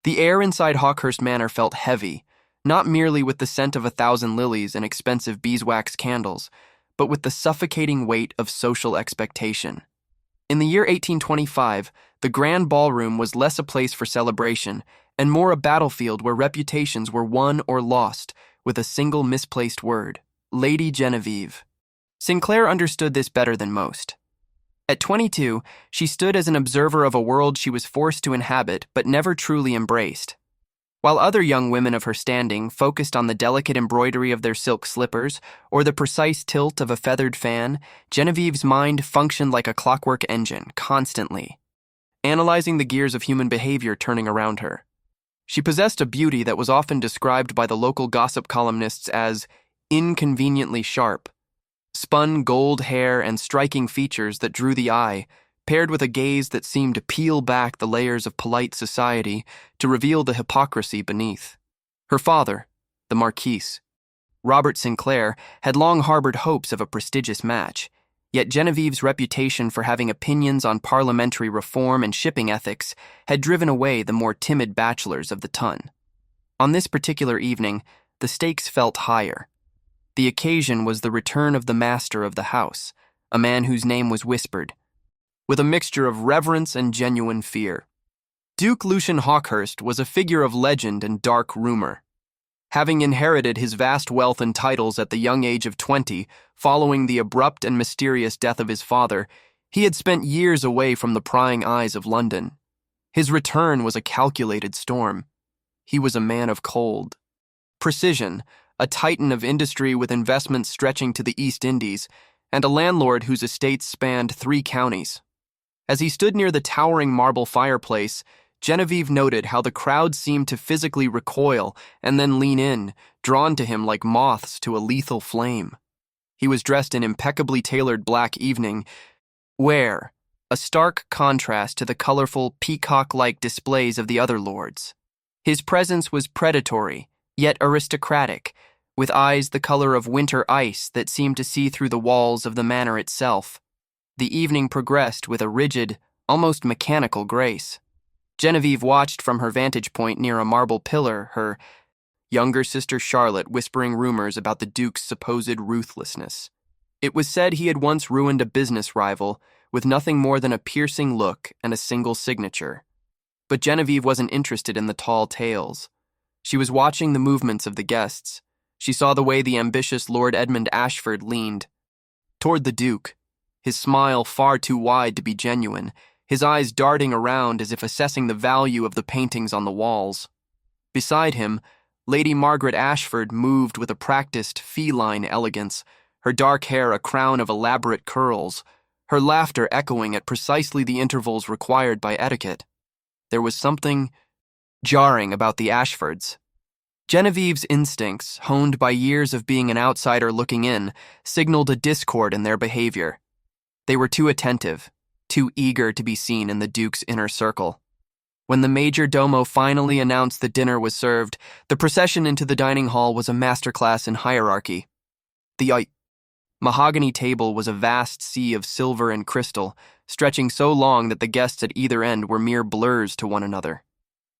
The air inside Hawkhurst Manor felt heavy, not merely with the scent of 1,000 lilies and expensive beeswax candles, but with the suffocating weight of social expectation. In the year 1825, the grand ballroom was less a place for celebration and more a battlefield where reputations were won or lost with a single misplaced word: Lady Genevieve. Sinclair understood this better than most. At 22, she stood as an observer of a world she was forced to inhabit but never truly embraced. While other young women of her standing focused on the delicate embroidery of their silk slippers or the precise tilt of a feathered fan, Genevieve's mind functioned like a clockwork engine, constantly analyzing the gears of human behavior turning around her. She possessed a beauty that was often described by the local gossip columnists as inconveniently sharp. Spun gold hair and striking features that drew the eye, paired with a gaze that seemed to peel back the layers of polite society to reveal the hypocrisy beneath. Her father, the Marquis, Robert Sinclair, had long harbored hopes of a prestigious match, yet Genevieve's reputation for having opinions on parliamentary reform and shipping ethics had driven away the more timid bachelors of the ton. On this particular evening, the stakes felt higher. The occasion was the return of the master of the house, a man whose name was whispered, with a mixture of reverence and genuine fear. Duke Lucian Hawhurst was a figure of legend and dark rumor. Having inherited his vast wealth and titles at the young age of 20, following the abrupt and mysterious death of his father, he had spent years away from the prying eyes of London. His return was a calculated storm. He was a man of cold precision, a titan of industry with investments stretching to the East Indies, and a landlord whose estates spanned 3 counties. As he stood near the towering marble fireplace, Genevieve noted how the crowd seemed to physically recoil and then lean in, drawn to him like moths to a lethal flame. He was dressed in impeccably tailored black evening wear, a stark contrast to the colorful, peacock-like displays of the other lords. His presence was predatory, yet aristocratic, with eyes the color of winter ice that seemed to see through the walls of the manor itself. The evening progressed with a rigid, almost mechanical grace. Genevieve watched from her vantage point near a marble pillar, her younger sister Charlotte whispering rumors about the Duke's supposed ruthlessness. It was said he had once ruined a business rival with nothing more than a piercing look and a single signature. But Genevieve wasn't interested in the tall tales. She was watching the movements of the guests. She saw the way the ambitious Lord Edmund Ashford leaned toward the Duke, his smile far too wide to be genuine, his eyes darting around as if assessing the value of the paintings on the walls. Beside him, Lady Margaret Ashford moved with a practiced, feline elegance, her dark hair a crown of elaborate curls, her laughter echoing at precisely the intervals required by etiquette. There was something jarring about the Ashfords. Genevieve's instincts, honed by years of being an outsider looking in, signaled a discord in their behavior. They were too attentive, too eager to be seen in the Duke's inner circle. When the major domo finally announced that dinner was served, the procession into the dining hall was a masterclass in hierarchy. The mahogany table was a vast sea of silver and crystal, stretching so long that the guests at either end were mere blurs to one another.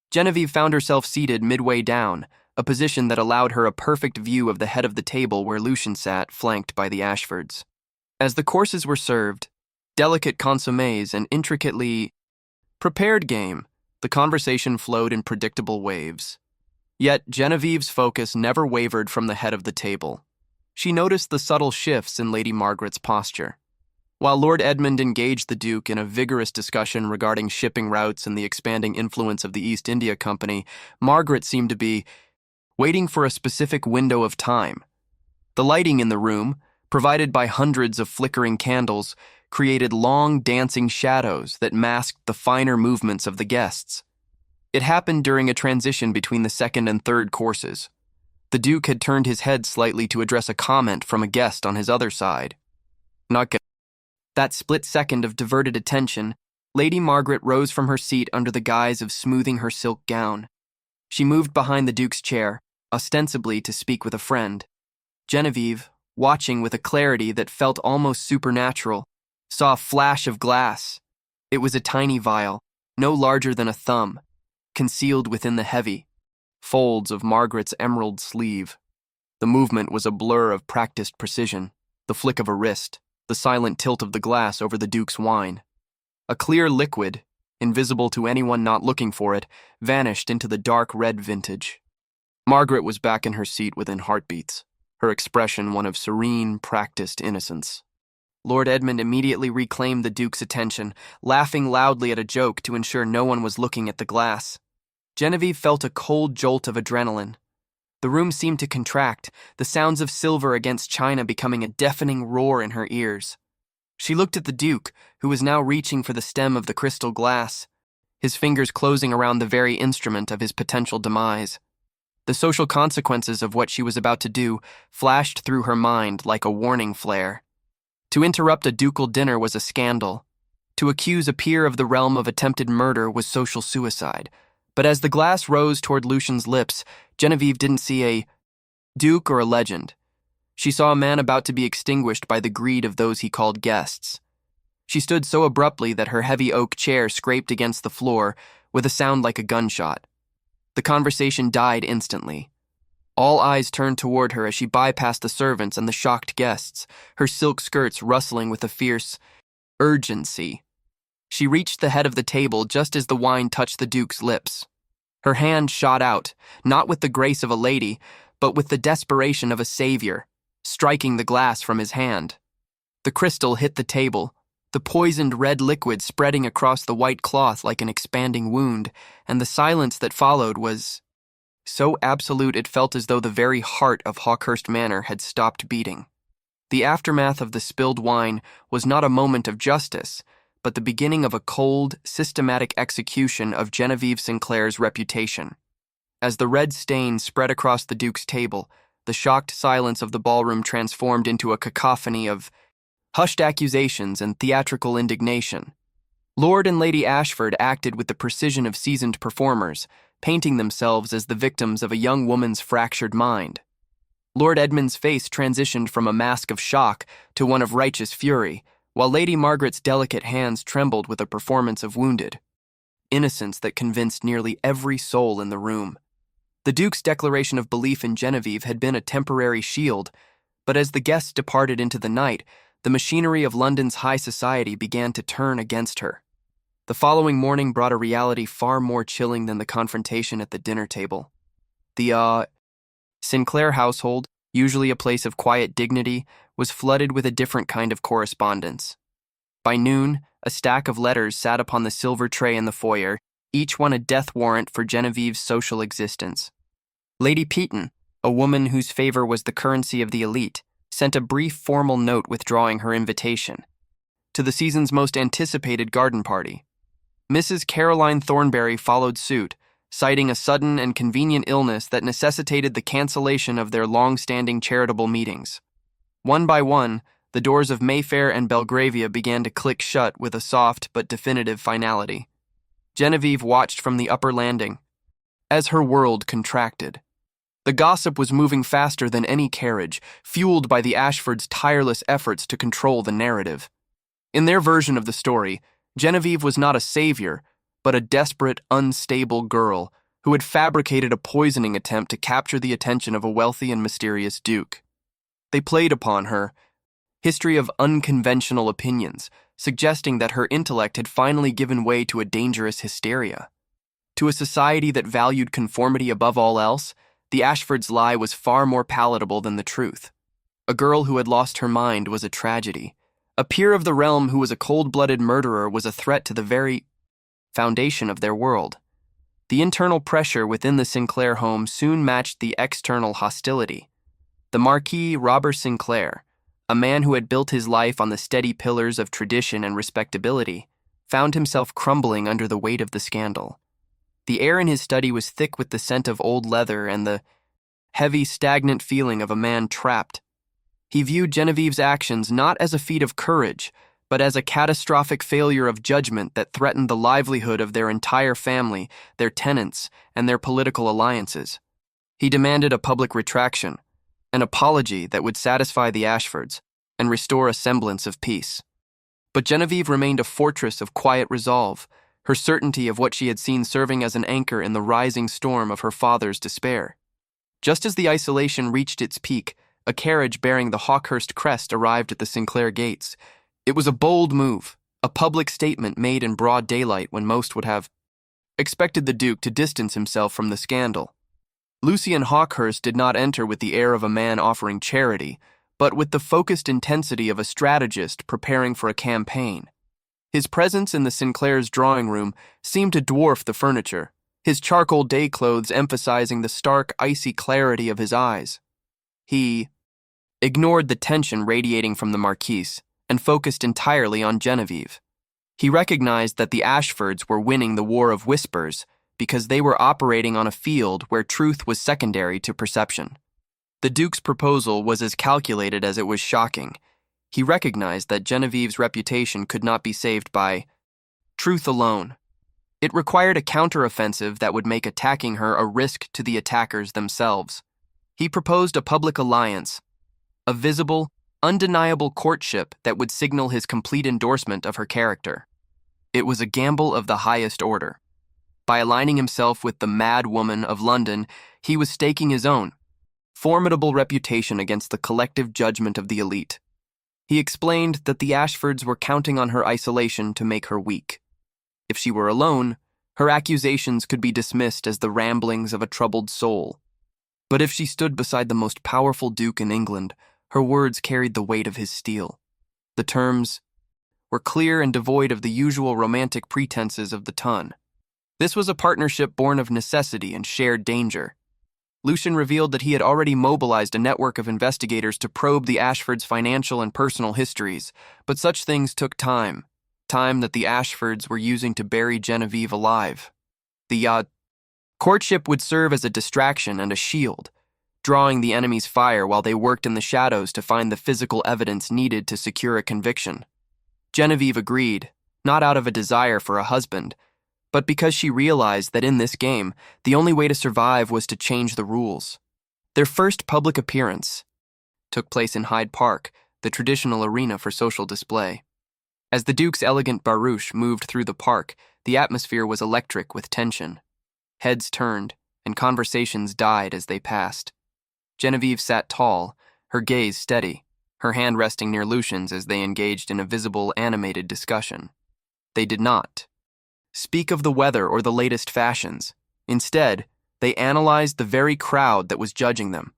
Genevieve found herself seated midway down, a position that allowed her a perfect view of the head of the table where Lucian sat, flanked by the Ashfords. As the courses were served, delicate consommes and intricately prepared game, the conversation flowed in predictable waves. Yet Genevieve's focus never wavered from the head of the table. She noticed the subtle shifts in Lady Margaret's posture. While Lord Edmund engaged the Duke in a vigorous discussion regarding shipping routes and the expanding influence of the East India Company, Margaret seemed to be waiting for a specific window of time. The lighting in the room, provided by hundreds of flickering candles, created long dancing shadows that masked the finer movements of the guests. It happened during a transition between the second and third courses. The Duke had turned his head slightly to address a comment from a guest on his other side. Not good. That split second of diverted attention, Lady Margaret rose from her seat under the guise of smoothing her silk gown. She moved behind the Duke's chair, ostensibly to speak with a friend. Genevieve, watching with a clarity that felt almost supernatural, saw a flash of glass. It was a tiny vial, no larger than a thumb. concealed within the heavy folds of Margaret's emerald sleeve. The movement was a blur of practiced precision, the flick of a wrist, the silent tilt of the glass over the Duke's wine. A clear liquid, invisible to anyone not looking for it, vanished into the dark red vintage. Margaret was back in her seat within heartbeats, her expression one of serene, practiced innocence. Lord Edmund immediately reclaimed the Duke's attention, laughing loudly at a joke to ensure no one was looking at the glass. Genevieve felt a cold jolt of adrenaline. The room seemed to contract, the sounds of silver against china becoming a deafening roar in her ears. She looked at the Duke, who was now reaching for the stem of the crystal glass, his fingers closing around the very instrument of his potential demise. The social consequences of what she was about to do flashed through her mind like a warning flare. To interrupt a ducal dinner was a scandal. To accuse a peer of the realm of attempted murder was social suicide. But as the glass rose toward Lucian's lips, Genevieve didn't see a duke or a legend. She saw a man about to be extinguished by the greed of those he called guests. She stood so abruptly that her heavy oak chair scraped against the floor with a sound like a gunshot. The conversation died instantly. All eyes turned toward her as she bypassed the servants and the shocked guests, her silk skirts rustling with a fierce urgency. She reached the head of the table just as the wine touched the Duke's lips. Her hand shot out, not with the grace of a lady, but with the desperation of a savior, striking the glass from his hand. The crystal hit the table, the poisoned red liquid spreading across the white cloth like an expanding wound, and the silence that followed was so absolute it felt as though the very heart of Hawkhurst Manor had stopped beating. The aftermath of the spilled wine was not a moment of justice, but the beginning of a cold, systematic execution of Genevieve Sinclair's reputation. As the red stain spread across the Duke's table, the shocked silence of the ballroom transformed into a cacophony of hushed accusations and theatrical indignation. Lord and Lady Ashford acted with the precision of seasoned performers, painting themselves as the victims of a young woman's fractured mind. Lord Edmund's face transitioned from a mask of shock to one of righteous fury, while Lady Margaret's delicate hands trembled with a performance of wounded innocence that convinced nearly every soul in the room. The Duke's declaration of belief in Genevieve had been a temporary shield, but as the guests departed into the night, the machinery of London's high society began to turn against her. The following morning brought a reality far more chilling than the confrontation at the dinner table. The Sinclair household, usually a place of quiet dignity, was flooded with a different kind of correspondence. By noon, a stack of letters sat upon the silver tray in the foyer, each one a death warrant for Genevieve's social existence. Lady Peaton, a woman whose favor was the currency of the elite, sent a brief formal note withdrawing her invitation to the season's most anticipated garden party. Mrs. Caroline Thornberry followed suit, citing a sudden and convenient illness that necessitated the cancellation of their long-standing charitable meetings. One by one, the doors of Mayfair and Belgravia began to click shut with a soft but definitive finality. Genevieve watched from the upper landing as her world contracted. The gossip was moving faster than any carriage, fueled by the Ashfords' tireless efforts to control the narrative. In their version of the story, Genevieve was not a savior, but a desperate, unstable girl who had fabricated a poisoning attempt to capture the attention of a wealthy and mysterious duke. They played upon her history of unconventional opinions, suggesting that her intellect had finally given way to a dangerous hysteria. To a society that valued conformity above all else, the Ashfords' lie was far more palatable than the truth. A girl who had lost her mind was a tragedy. A peer of the realm who was a cold-blooded murderer was a threat to the very foundation of their world. The internal pressure within the Sinclair home soon matched the external hostility. The Marquis Robert Sinclair, a man who had built his life on the steady pillars of tradition and respectability, found himself crumbling under the weight of the scandal. The air in his study was thick with the scent of old leather and the heavy, stagnant feeling of a man trapped. He viewed Genevieve's actions not as a feat of courage, but as a catastrophic failure of judgment that threatened the livelihood of their entire family, their tenants, and their political alliances. He demanded a public retraction, an apology that would satisfy the Ashfords and restore a semblance of peace. But Genevieve remained a fortress of quiet resolve. her certainty of what she had seen serving as an anchor in the rising storm of her father's despair. Just as the isolation reached its peak, a carriage bearing the Hawkhurst crest arrived at the Sinclair gates. It was a bold move, a public statement made in broad daylight when most would have expected the Duke to distance himself from the scandal. Lucian Hawhurst did not enter with the air of a man offering charity, but with the focused intensity of a strategist preparing for a campaign. His presence in the Sinclairs' drawing room seemed to dwarf the furniture, his charcoal day clothes emphasizing the stark, icy clarity of his eyes. He ignored the tension radiating from the Marquise and focused entirely on Genevieve. He recognized that the Ashfords were winning the war of whispers because they were operating on a field where truth was secondary to perception. The Duke's proposal was as calculated as it was shocking. He recognized that Genevieve's reputation could not be saved by truth alone. It required a counteroffensive that would make attacking her a risk to the attackers themselves. He proposed a public alliance, a visible, undeniable courtship that would signal his complete endorsement of her character. It was a gamble of the highest order. By aligning himself with the mad woman of London, he was staking his own formidable reputation against the collective judgment of the elite. He explained that the Ashfords were counting on her isolation to make her weak. If she were alone, her accusations could be dismissed as the ramblings of a troubled soul. But if she stood beside the most powerful duke in England, her words carried the weight of his steel. The terms were clear and devoid of the usual romantic pretenses of the ton. This was a partnership born of necessity and shared danger. Lucian revealed that he had already mobilized a network of investigators to probe the Ashfords' financial and personal histories, but such things took time that the Ashfords were using to bury Genevieve alive. The courtship would serve as a distraction and a shield, drawing the enemy's fire while they worked in the shadows to find the physical evidence needed to secure a conviction. Genevieve agreed, not out of a desire for a husband, but because she realized that in this game, the only way to survive was to change the rules. Their first public appearance took place in Hyde Park, the traditional arena for social display. As the Duke's elegant barouche moved through the park, the atmosphere was electric with tension. Heads turned, and conversations died as they passed. Genevieve sat tall, her gaze steady, her hand resting near Lucian's as they engaged in a visible, animated discussion. They did not speak of the weather or the latest fashions. Instead, they analyzed the very crowd that was judging them.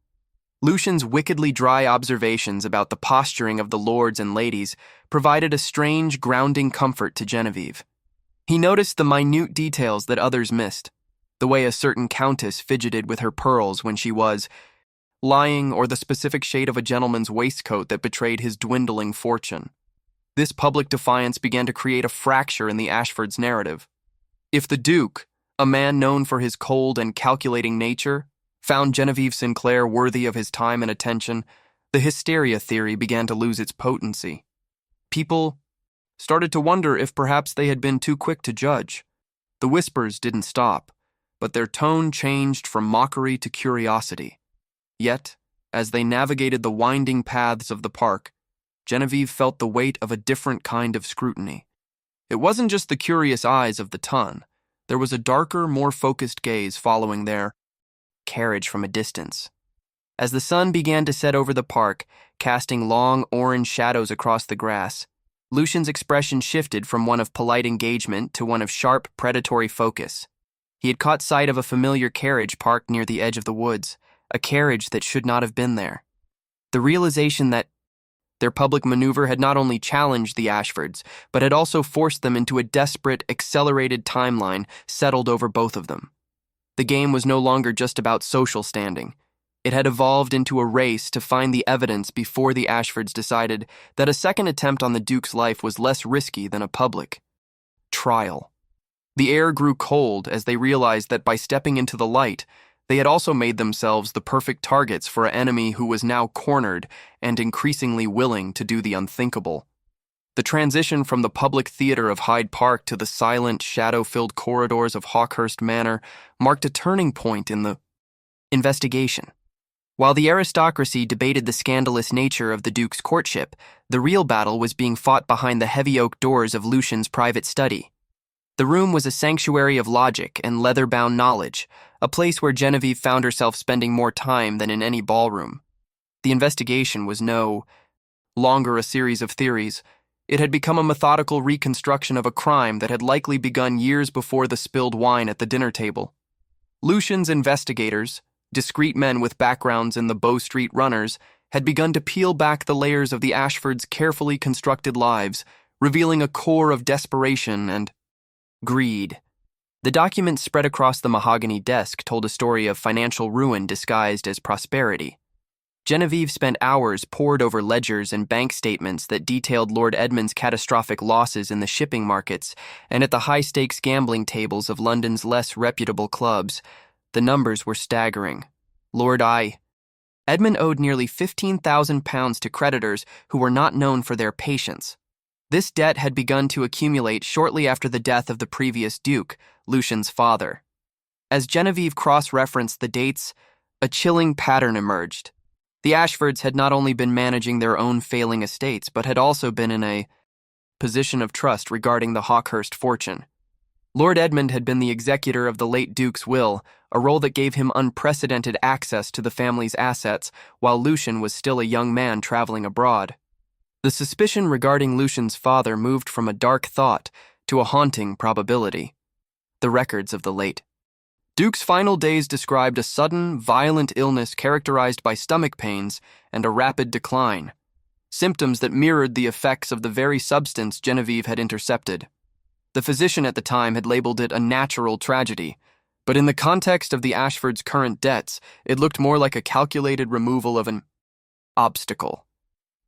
Lucian's wickedly dry observations about the posturing of the lords and ladies provided a strange, grounding comfort to Genevieve. He noticed the minute details that others missed, the way a certain countess fidgeted with her pearls when she was lying, or the specific shade of a gentleman's waistcoat that betrayed his dwindling fortune. This public defiance began to create a fracture in the Ashfords' narrative. If the Duke, a man known for his cold and calculating nature, found Genevieve Sinclair worthy of his time and attention, the hysteria theory began to lose its potency. People started to wonder if perhaps they had been too quick to judge. The whispers didn't stop, but their tone changed from mockery to curiosity. Yet, as they navigated the winding paths of the park, Genevieve felt the weight of a different kind of scrutiny. It wasn't just the curious eyes of the ton. There was a darker, more focused gaze following their carriage from a distance. As the sun began to set over the park, casting long orange shadows across the grass, Lucian's expression shifted from one of polite engagement to one of sharp, predatory focus. He had caught sight of a familiar carriage parked near the edge of the woods, a carriage that should not have been there. The realization that their public maneuver had not only challenged the Ashfords, but had also forced them into a desperate, accelerated timeline settled over both of them. The game was no longer just about social standing. It had evolved into a race to find the evidence before the Ashfords decided that a second attempt on the Duke's life was less risky than a public trial. The air grew cold as they realized that by stepping into the light, they had also made themselves the perfect targets for an enemy who was now cornered and increasingly willing to do the unthinkable. The transition from the public theater of Hyde Park to the silent, shadow-filled corridors of Hawkhurst Manor marked a turning point in the investigation. While the aristocracy debated the scandalous nature of the Duke's courtship, the real battle was being fought behind the heavy oak doors of Lucian's private study. The room was a sanctuary of logic and leather-bound knowledge, a place where Genevieve found herself spending more time than in any ballroom. The investigation was no longer a series of theories. It had become a methodical reconstruction of a crime that had likely begun years before the spilled wine at the dinner table. Lucian's investigators, discreet men with backgrounds in the Bow Street runners, had begun to peel back the layers of the Ashfords' carefully constructed lives, revealing a core of desperation and greed. The documents spread across the mahogany desk told a story of financial ruin disguised as prosperity. Genevieve spent hours pored over ledgers and bank statements that detailed Lord Edmund's catastrophic losses in the shipping markets and at the high-stakes gambling tables of London's less reputable clubs. The numbers were staggering. Edmund owed nearly £15,000 to creditors who were not known for their patience. This debt had begun to accumulate shortly after the death of the previous Duke, Lucian's father. As Genevieve cross-referenced the dates, a chilling pattern emerged. The Ashfords had not only been managing their own failing estates, but had also been in a position of trust regarding the Hawkhurst fortune. Lord Edmund had been the executor of the late Duke's will, a role that gave him unprecedented access to the family's assets, while Lucian was still a young man traveling abroad. The suspicion regarding Lucian's father moved from a dark thought to a haunting probability. The records of the late Duke's final days described a sudden, violent illness characterized by stomach pains and a rapid decline, symptoms that mirrored the effects of the very substance Genevieve had intercepted. The physician at the time had labeled it a natural tragedy, but in the context of the Ashfords' current debts, it looked more like a calculated removal of an obstacle.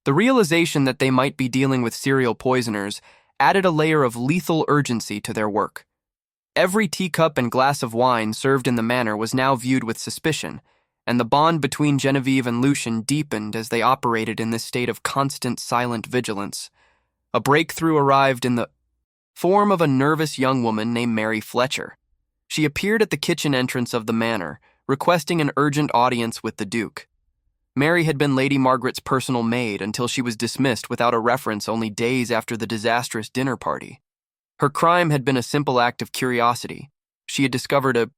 The realization that they might be dealing with serial poisoners added a layer of lethal urgency to their work. Every teacup and glass of wine served in the manor was now viewed with suspicion, and the bond between Genevieve and Lucian deepened as they operated in this state of constant, silent vigilance. A breakthrough arrived in the form of a nervous young woman named Mary Fletcher. She appeared at the kitchen entrance of the manor, requesting an urgent audience with the Duke. Mary had been Lady Margaret's personal maid until she was dismissed without a reference only days after the disastrous dinner party. Her crime had been a simple act of curiosity. She had discovered a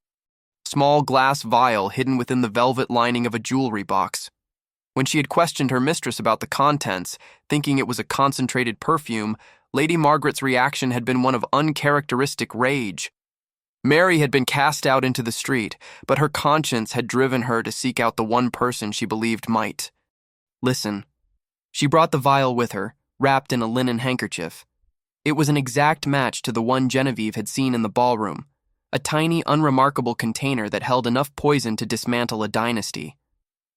small glass vial hidden within the velvet lining of a jewelry box. When she had questioned her mistress about the contents, thinking it was a concentrated perfume, Lady Margaret's reaction had been one of uncharacteristic rage. Mary had been cast out into the street, but her conscience had driven her to seek out the one person she believed might listen. She brought the vial with her, wrapped in a linen handkerchief. It was an exact match to the one Genevieve had seen in the ballroom, a tiny, unremarkable container that held enough poison to dismantle a dynasty.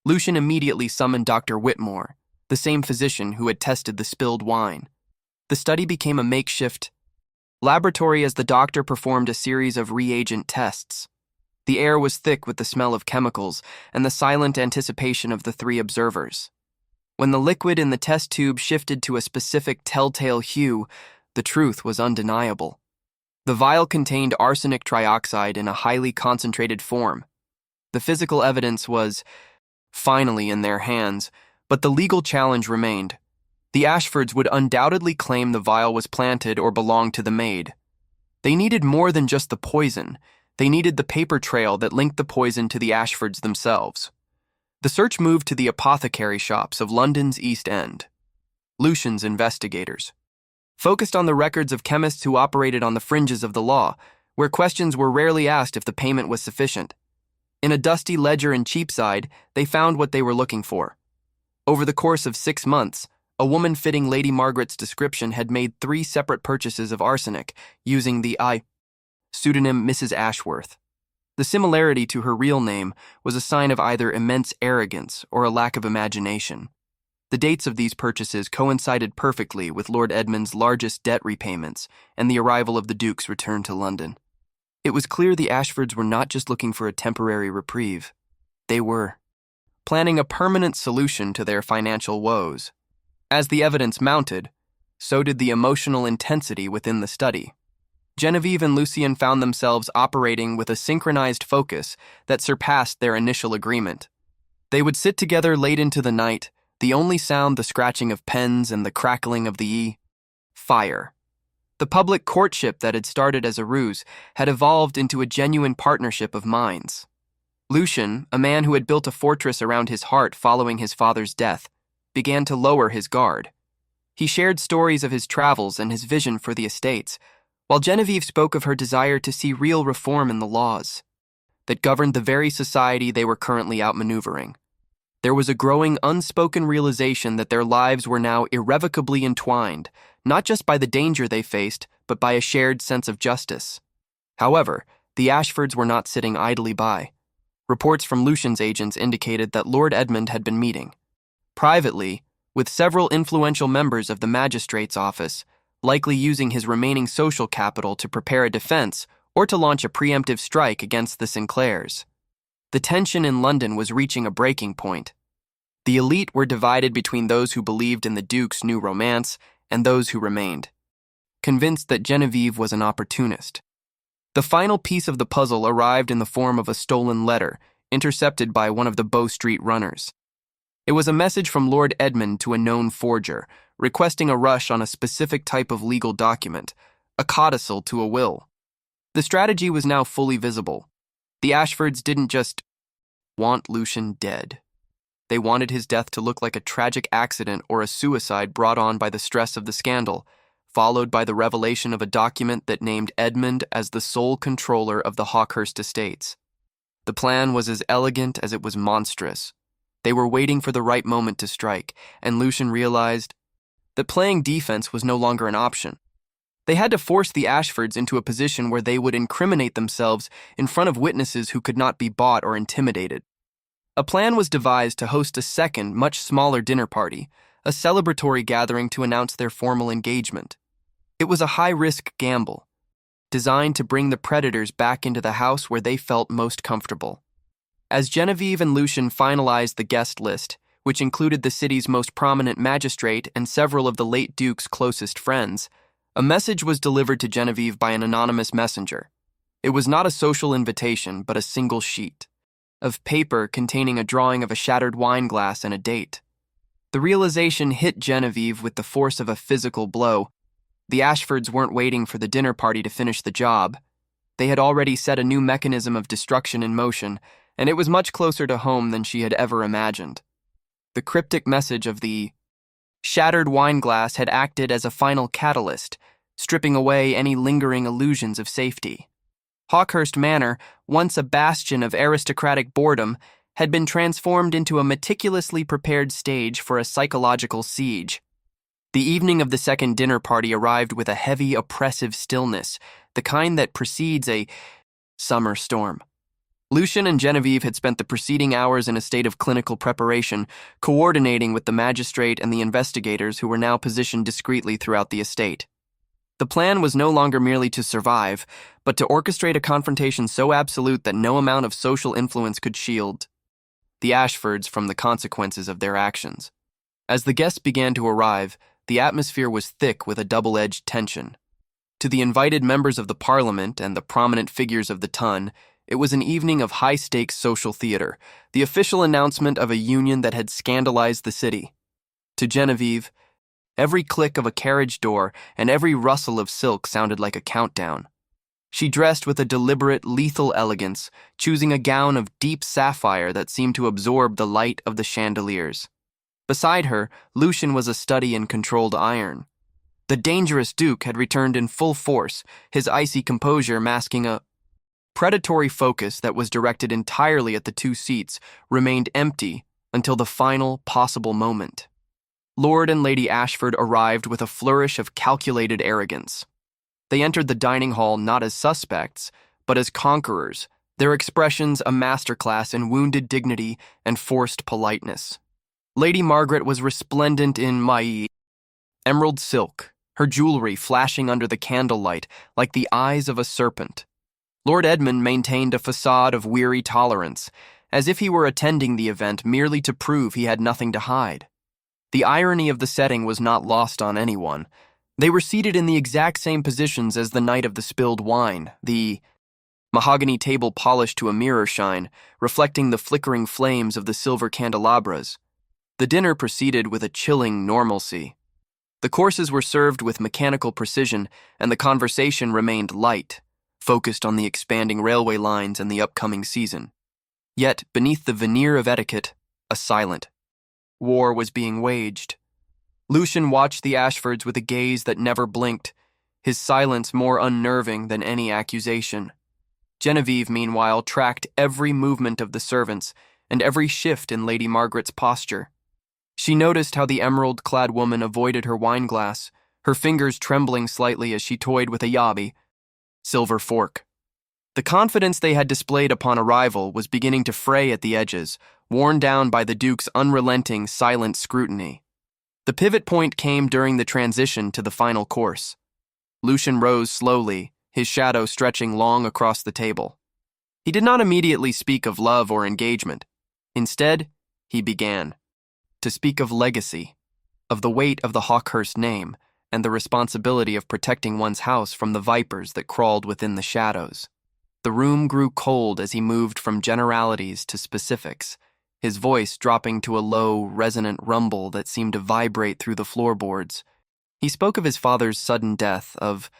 Lucian immediately summoned Dr. Whitmore, the same physician who had tested the spilled wine. The study became a makeshift laboratory as the doctor performed a series of reagent tests. The air was thick with the smell of chemicals and the silent anticipation of the three observers. When the liquid in the test tube shifted to a specific telltale hue, the truth was undeniable. The vial contained arsenic trioxide in a highly concentrated form. The physical evidence was finally in their hands, but the legal challenge remained. The Ashfords would undoubtedly claim the vial was planted or belonged to the maid. They needed more than just the poison. They needed the paper trail that linked the poison to the Ashfords themselves. The search moved to the apothecary shops of London's East End. Lucian's investigators focused on the records of chemists who operated on the fringes of the law, where questions were rarely asked if the payment was sufficient. In a dusty ledger in Cheapside, they found what they were looking for. Over the course of 6 months, a woman fitting Lady Margaret's description had made 3 separate purchases of arsenic, using the pseudonym Mrs. Ashworth. The similarity to her real name was a sign of either immense arrogance or a lack of imagination. The dates of these purchases coincided perfectly with Lord Edmund's largest debt repayments and the arrival of the Duke's return to London. It was clear the Ashfords were not just looking for a temporary reprieve. They were planning a permanent solution to their financial woes. As the evidence mounted, so did the emotional intensity within the study. Genevieve and Lucian found themselves operating with a synchronized focus that surpassed their initial agreement. They would sit together late into the night, the only sound the scratching of pens and the crackling of the fire. The public courtship that had started as a ruse had evolved into a genuine partnership of minds. Lucian, a man who had built a fortress around his heart following his father's death, began to lower his guard. He shared stories of his travels and his vision for the estates, while Genevieve spoke of her desire to see real reform in the laws that governed the very society they were currently outmaneuvering. There was a growing unspoken realization that their lives were now irrevocably entwined, not just by the danger they faced, but by a shared sense of justice. However, the Ashfords were not sitting idly by. Reports from Lucian's agents indicated that Lord Edmund had been meeting, privately, with several influential members of the magistrate's office, likely using his remaining social capital to prepare a defense or to launch a preemptive strike against the Sinclairs. The tension in London was reaching a breaking point. The elite were divided between those who believed in the Duke's new romance and those who remained, convinced that Genevieve was an opportunist. The final piece of the puzzle arrived in the form of a stolen letter, intercepted by one of the Bow Street runners. It was a message from Lord Edmund to a known forger, requesting a rush on a specific type of legal document, a codicil to a will. The strategy was now fully visible. The Ashfords didn't just want Lucian dead. They wanted his death to look like a tragic accident or a suicide brought on by the stress of the scandal, followed by the revelation of a document that named Edmund as the sole controller of the Hawkhurst estates. The plan was as elegant as it was monstrous. They were waiting for the right moment to strike, and Lucian realized that playing defense was no longer an option. They had to force the Ashfords into a position where they would incriminate themselves in front of witnesses who could not be bought or intimidated. A plan was devised to host a second, much smaller dinner party, a celebratory gathering to announce their formal engagement. It was a high-risk gamble, designed to bring the predators back into the house where they felt most comfortable. As Genevieve and Lucian finalized the guest list, which included the city's most prominent magistrate and several of the late Duke's closest friends, a message was delivered to Genevieve by an anonymous messenger. It was not a social invitation, but a single sheet of paper containing a drawing of a shattered wine glass and a date. The realization hit Genevieve with the force of a physical blow. The Ashfords weren't waiting for the dinner party to finish the job. They had already set a new mechanism of destruction in motion, and it was much closer to home than she had ever imagined. The cryptic message of the shattered wine glass had acted as a final catalyst, stripping away any lingering illusions of safety. Hawkhurst Manor, once a bastion of aristocratic boredom, had been transformed into a meticulously prepared stage for a psychological siege. The evening of the second dinner party arrived with a heavy, oppressive stillness, the kind that precedes a summer storm. Lucian and Genevieve had spent the preceding hours in a state of clinical preparation, coordinating with the magistrate and the investigators who were now positioned discreetly throughout the estate. The plan was no longer merely to survive, but to orchestrate a confrontation so absolute that no amount of social influence could shield the Ashfords from the consequences of their actions. As the guests began to arrive, the atmosphere was thick with a double-edged tension. To the invited members of the Parliament and the prominent figures of the ton, it was an evening of high-stakes social theater, the official announcement of a union that had scandalized the city. To Genevieve, every click of a carriage door and every rustle of silk sounded like a countdown. She dressed with a deliberate, lethal elegance, choosing a gown of deep sapphire that seemed to absorb the light of the chandeliers. Beside her, Lucian was a study in controlled iron. The dangerous Duke had returned in full force, his icy composure masking a predatory focus that was directed entirely at the two seats remained empty until the final possible moment. Lord and Lady Ashford arrived with a flourish of calculated arrogance. They entered the dining hall not as suspects, but as conquerors, their expressions a masterclass in wounded dignity and forced politeness. Lady Margaret was resplendent in emerald silk, her jewelry flashing under the candlelight like the eyes of a serpent. Lord Edmund maintained a facade of weary tolerance, as if he were attending the event merely to prove he had nothing to hide. The irony of the setting was not lost on anyone. They were seated in the exact same positions as the night of the spilled wine, the mahogany table polished to a mirror shine, reflecting the flickering flames of the silver candelabras. The dinner proceeded with a chilling normalcy. The courses were served with mechanical precision, and the conversation remained light, focused on the expanding railway lines and the upcoming season. Yet, beneath the veneer of etiquette, a silent war was being waged. Lucian watched the Ashfords with a gaze that never blinked, his silence more unnerving than any accusation. Genevieve, meanwhile, tracked every movement of the servants and every shift in Lady Margaret's posture. She noticed how the emerald-clad woman avoided her wineglass, her fingers trembling slightly as she toyed with a yabi, silver fork. The confidence they had displayed upon arrival was beginning to fray at the edges, worn down by the Duke's unrelenting, silent scrutiny. The pivot point came during the transition to the final course. Lucian rose slowly, his shadow stretching long across the table. He did not immediately speak of love or engagement. Instead, he began to speak of legacy, of the weight of the Hawkhurst name, and the responsibility of protecting one's house from the vipers that crawled within the shadows. The room grew cold as he moved from generalities to specifics, his voice dropping to a low, resonant rumble that seemed to vibrate through the floorboards. He spoke of his father's sudden death, of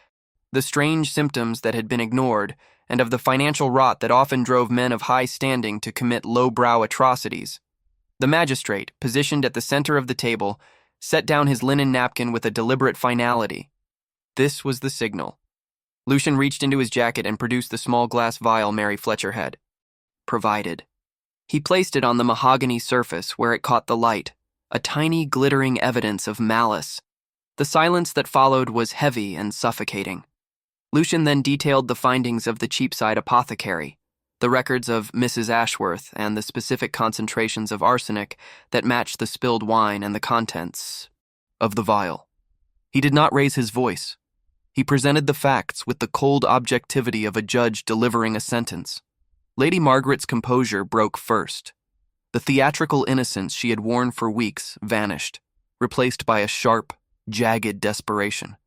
the strange symptoms that had been ignored, and of the financial rot that often drove men of high standing to commit low-brow atrocities. The magistrate, positioned at the center of the table, set down his linen napkin with a deliberate finality. This was the signal. Lucian reached into his jacket and produced the small glass vial Mary Fletcher had provided. He placed it on the mahogany surface where it caught the light, a tiny glittering evidence of malice. The silence that followed was heavy and suffocating. Lucian then detailed the findings of the Cheapside apothecary, the records of Mrs. Ashworth, and the specific concentrations of arsenic that matched the spilled wine and the contents of the vial. He did not raise his voice. He presented the facts with the cold objectivity of a judge delivering a sentence. Lady Margaret's composure broke first. The theatrical innocence she had worn for weeks vanished, replaced by a sharp, jagged desperation.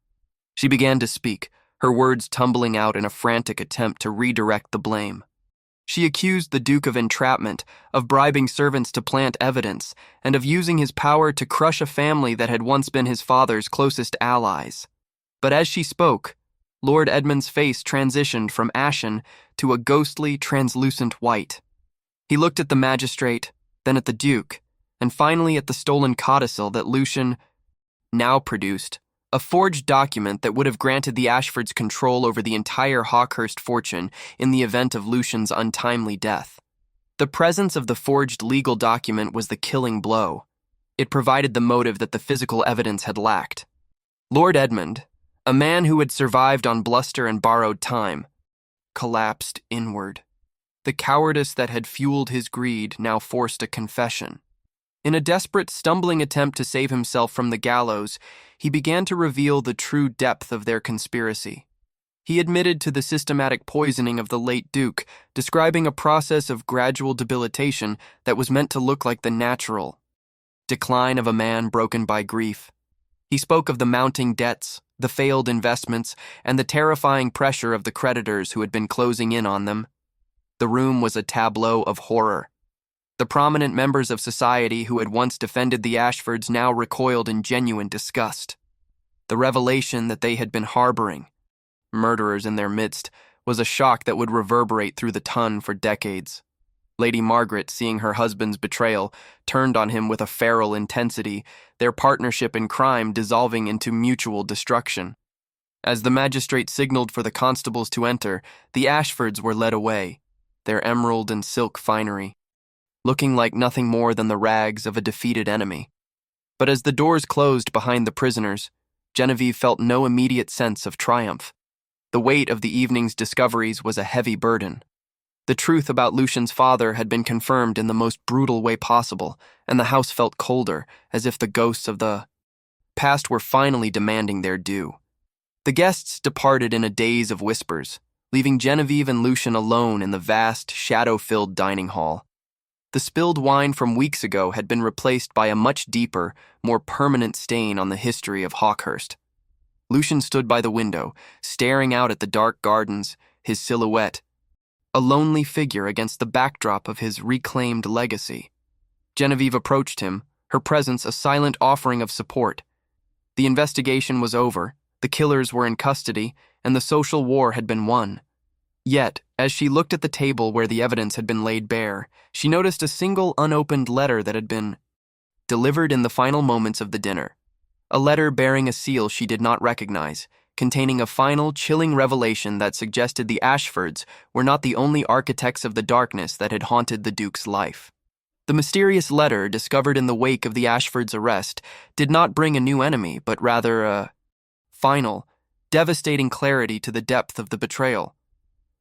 She began to speak, her words tumbling out in a frantic attempt to redirect the blame. She accused the Duke of entrapment, of bribing servants to plant evidence, and of using his power to crush a family that had once been his father's closest allies. But as she spoke, Lord Edmund's face transitioned from ashen to a ghostly, translucent white. He looked at the magistrate, then at the Duke, and finally at the stolen codicil that Lucian now produced, a forged document that would have granted the Ashfords control over the entire Hawkhurst fortune in the event of Lucian's untimely death. The presence of the forged legal document was the killing blow. It provided the motive that the physical evidence had lacked. Lord Edmund, a man who had survived on bluster and borrowed time, collapsed inward. The cowardice that had fueled his greed now forced a confession. In a desperate, stumbling attempt to save himself from the gallows, he began to reveal the true depth of their conspiracy. He admitted to the systematic poisoning of the late Duke, describing a process of gradual debilitation that was meant to look like the natural decline of a man broken by grief. He spoke of the mounting debts, the failed investments, and the terrifying pressure of the creditors who had been closing in on them. The room was a tableau of horror. The prominent members of society who had once defended the Ashfords now recoiled in genuine disgust. The revelation that they had been harboring murderers in their midst was a shock that would reverberate through the ton for decades. Lady Margaret, seeing her husband's betrayal, turned on him with a feral intensity, their partnership in crime dissolving into mutual destruction. As the magistrate signaled for the constables to enter, the Ashfords were led away, their emerald and silk finery looking like nothing more than the rags of a defeated enemy. But as the doors closed behind the prisoners, Genevieve felt no immediate sense of triumph. The weight of the evening's discoveries was a heavy burden. The truth about Lucian's father had been confirmed in the most brutal way possible, and the house felt colder, as if the ghosts of the past were finally demanding their due. The guests departed in a daze of whispers, leaving Genevieve and Lucian alone in the vast, shadow-filled dining hall. The spilled wine from weeks ago had been replaced by a much deeper, more permanent stain on the history of Hawkhurst. Lucian stood by the window, staring out at the dark gardens, his silhouette, a lonely figure against the backdrop of his reclaimed legacy. Genevieve approached him, her presence a silent offering of support. The investigation was over, the killers were in custody, and the social war had been won. Yet, as she looked at the table where the evidence had been laid bare, she noticed a single unopened letter that had been delivered in the final moments of the dinner. A letter bearing a seal she did not recognize, containing a final, chilling revelation that suggested the Ashfords were not the only architects of the darkness that had haunted the Duke's life. The mysterious letter, discovered in the wake of the Ashfords' arrest, did not bring a new enemy, but rather a final, devastating clarity to the depth of the betrayal.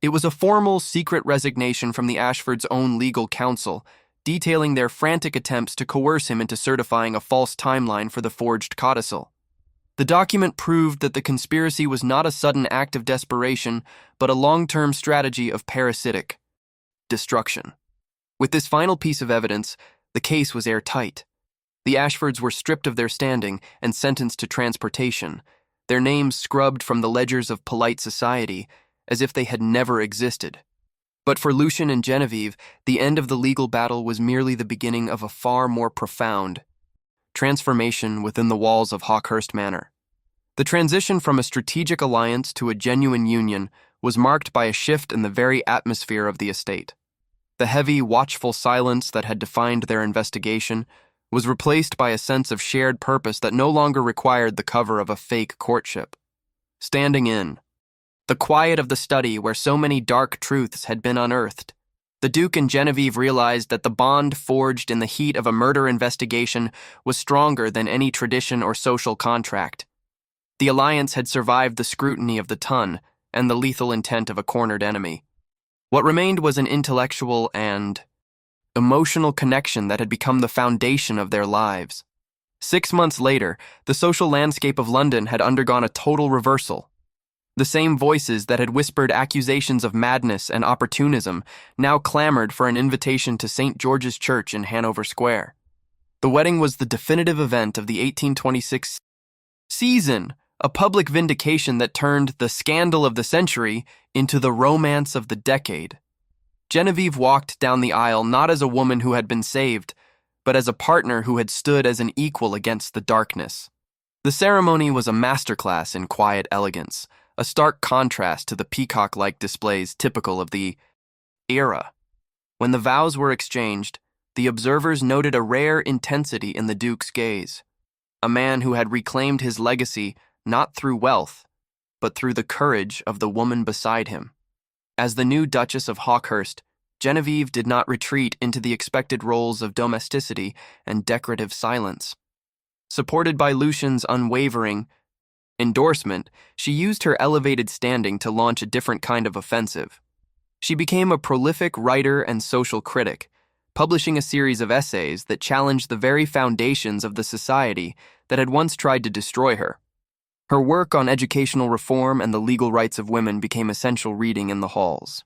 It was a formal, secret resignation from the Ashfords' own legal counsel, detailing their frantic attempts to coerce him into certifying a false timeline for the forged codicil. The document proved that the conspiracy was not a sudden act of desperation, but a long-term strategy of parasitic destruction. With this final piece of evidence, the case was airtight. The Ashfords were stripped of their standing and sentenced to transportation, their names scrubbed from the ledgers of polite society, as if they had never existed. But for Lucian and Genevieve, the end of the legal battle was merely the beginning of a far more profound transformation within the walls of Hawkhurst Manor. The transition from a strategic alliance to a genuine union was marked by a shift in the very atmosphere of the estate. The heavy, watchful silence that had defined their investigation was replaced by a sense of shared purpose that no longer required the cover of a fake courtship. Standing in the quiet of the study where so many dark truths had been unearthed, the Duke and Genevieve realized that the bond forged in the heat of a murder investigation was stronger than any tradition or social contract. The alliance had survived the scrutiny of the ton and the lethal intent of a cornered enemy. What remained was an intellectual and emotional connection that had become the foundation of their lives. 6 months later, the social landscape of London had undergone a total reversal. The same voices that had whispered accusations of madness and opportunism now clamored for an invitation to St. George's Church in Hanover Square. The wedding was the definitive event of the 1826 season, a public vindication that turned the scandal of the century into the romance of the decade. Genevieve walked down the aisle not as a woman who had been saved, but as a partner who had stood as an equal against the darkness. The ceremony was a masterclass in quiet elegance, a stark contrast to the peacock-like displays typical of the era. When the vows were exchanged, the observers noted a rare intensity in the Duke's gaze, a man who had reclaimed his legacy not through wealth, but through the courage of the woman beside him. As the new Duchess of Hawkhurst, Genevieve did not retreat into the expected roles of domesticity and decorative silence. Supported by Lucian's unwavering endorsement, she used her elevated standing to launch a different kind of offensive. She became a prolific writer and social critic, publishing a series of essays that challenged the very foundations of the society that had once tried to destroy her. Her work on educational reform and the legal rights of women became essential reading in the halls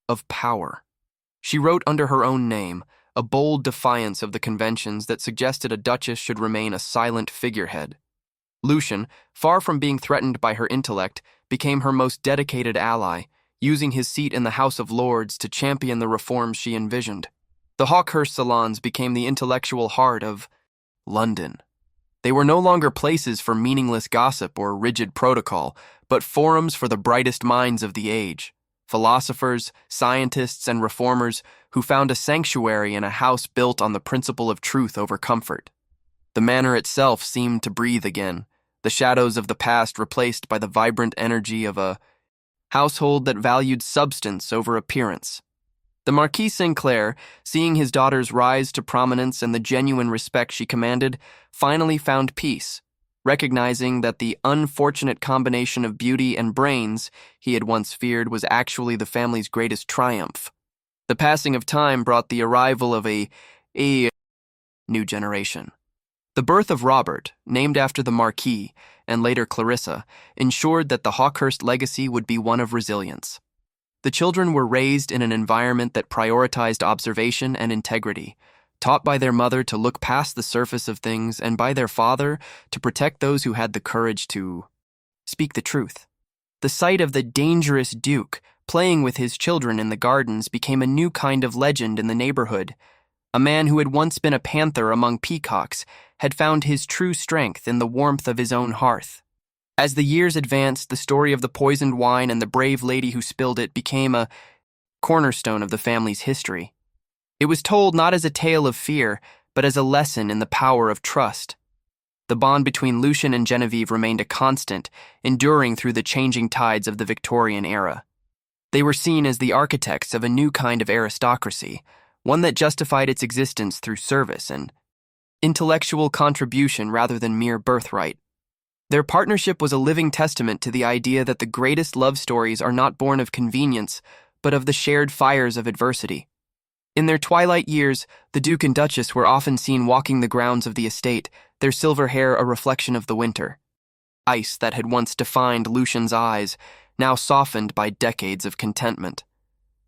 of power. She wrote under her own name, a bold defiance of the conventions that suggested a duchess should remain a silent figurehead. Lucian, far from being threatened by her intellect, became her most dedicated ally, using his seat in the House of Lords to champion the reforms she envisioned. The Hawkhurst salons became the intellectual heart of London. They were no longer places for meaningless gossip or rigid protocol, but forums for the brightest minds of the age, philosophers, scientists, and reformers who found a sanctuary in a house built on the principle of truth over comfort. The manor itself seemed to breathe again, the shadows of the past replaced by the vibrant energy of a household that valued substance over appearance. The Marquis Sinclair, seeing his daughters rise to prominence and the genuine respect she commanded, finally found peace, recognizing that the unfortunate combination of beauty and brains he had once feared was actually the family's greatest triumph. The passing of time brought the arrival of a new generation. The birth of Robert, named after the Marquis, and later Clarissa, ensured that the Hawkhurst legacy would be one of resilience. The children were raised in an environment that prioritized observation and integrity, taught by their mother to look past the surface of things and by their father to protect those who had the courage to speak the truth. The sight of the dangerous Duke playing with his children in the gardens became a new kind of legend in the neighborhood, A man who had once been a panther among peacocks had found his true strength in the warmth of his own hearth. As the years advanced, the story of the poisoned wine and the brave lady who spilled it became a cornerstone of the family's history. It was told not as a tale of fear, but as a lesson in the power of trust. The bond between Lucian and Genevieve remained a constant, enduring through the changing tides of the Victorian era. They were seen as the architects of a new kind of aristocracy, one that justified its existence through service and intellectual contribution rather than mere birthright. Their partnership was a living testament to the idea that the greatest love stories are not born of convenience, but of the shared fires of adversity. In their twilight years, the Duke and Duchess were often seen walking the grounds of the estate, their silver hair a reflection of the winter. Ice that had once defined Lucian's eyes, now softened by decades of contentment.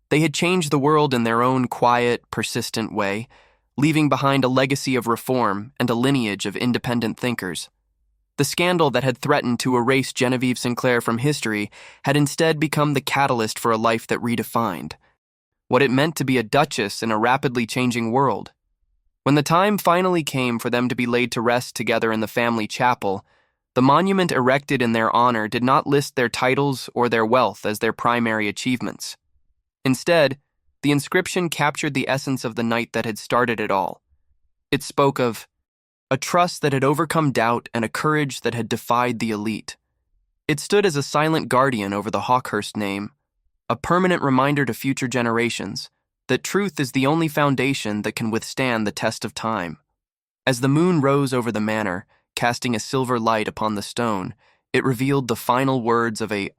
They had changed the world in their own quiet, persistent way, leaving behind a legacy of reform and a lineage of independent thinkers. The scandal that had threatened to erase Genevieve Sinclair from history had instead become the catalyst for a life that redefined what it meant to be a duchess in a rapidly changing world. When the time finally came for them to be laid to rest together in the family chapel, the monument erected in their honor did not list their titles or their wealth as their primary achievements. Instead, the inscription captured the essence of the night that had started it all. It spoke of a trust that had overcome doubt and a courage that had defied the elite. It stood as a silent guardian over the Hawkhurst name, a permanent reminder to future generations that truth is the only foundation that can withstand the test of time. As the moon rose over the manor, casting a silver light upon the stone, it revealed the final words of a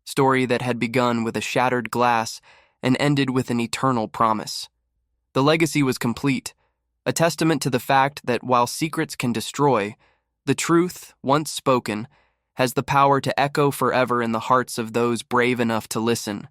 story that had begun with a shattered glass and ended with an eternal promise. The legacy was complete, a testament to the fact that while secrets can destroy, the truth, once spoken, has the power to echo forever in the hearts of those brave enough to listen.